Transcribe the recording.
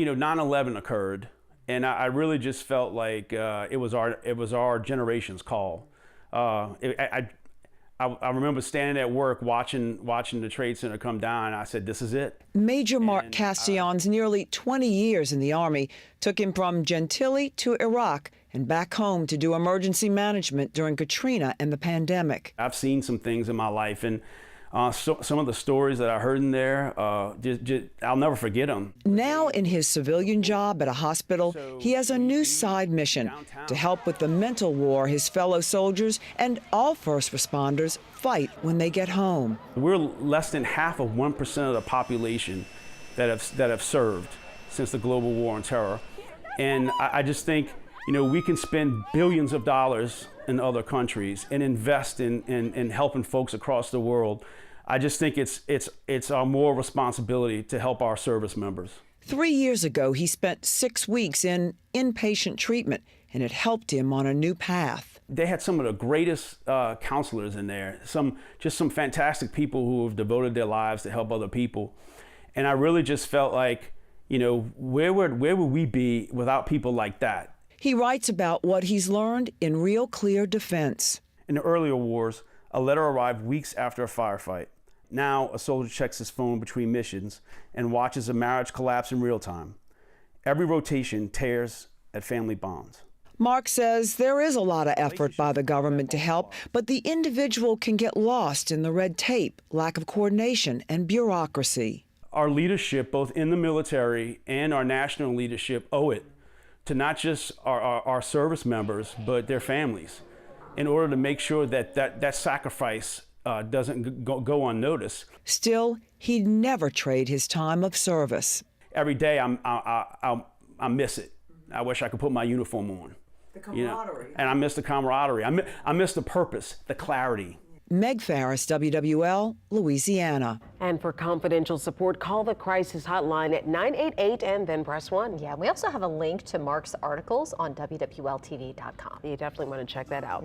9/11 occurred, and I really just felt like it was our generation's call. I remember standing at work watching the Trade Center come down, and I said, this is it. Major Mark Castillon's nearly 20 years in the Army took him from Gentilly to Iraq and back home to do emergency management during Katrina and the pandemic. I've seen some things in my life, and some of the stories that I heard in there, I'll never forget them. Now in his civilian job at a hospital, he has a new side mission to help with the mental war his fellow soldiers and all first responders fight when they get home. We're less than half of 1% of the population that have served since the global war on terror. And I just think, we can spend billions of dollars in other countries and invest in helping folks across the world. I just think it's our moral responsibility to help our service members. 3 years ago, he spent 6 weeks in inpatient treatment, and it helped him on a new path. They had some of the greatest counselors in there, some fantastic people who have devoted their lives to help other people. And I really just felt like, where would we be without people like that? He writes about what he's learned in Real Clear Defense. In the earlier wars, a letter arrived weeks after a firefight. Now, a soldier checks his phone between missions and watches a marriage collapse in real time. Every rotation tears at family bonds. Mark says there is a lot of effort by the government to help, but the individual can get lost in the red tape, lack of coordination, and bureaucracy. Our leadership, both in the military and our national leadership, owe it to not just our service members, but their families, in order to make sure that sacrifice doesn't go unnoticed. Still, he'd never trade his time of service. Every day I miss it. I wish I could put my uniform on. The camaraderie. And I miss the camaraderie. I miss the purpose, the clarity. Meg Farris, WWL, Louisiana. And for confidential support, call the crisis hotline at 988 and then press 1. Yeah, we also have a link to Mark's articles on WWLTV.com. You definitely want to check that out.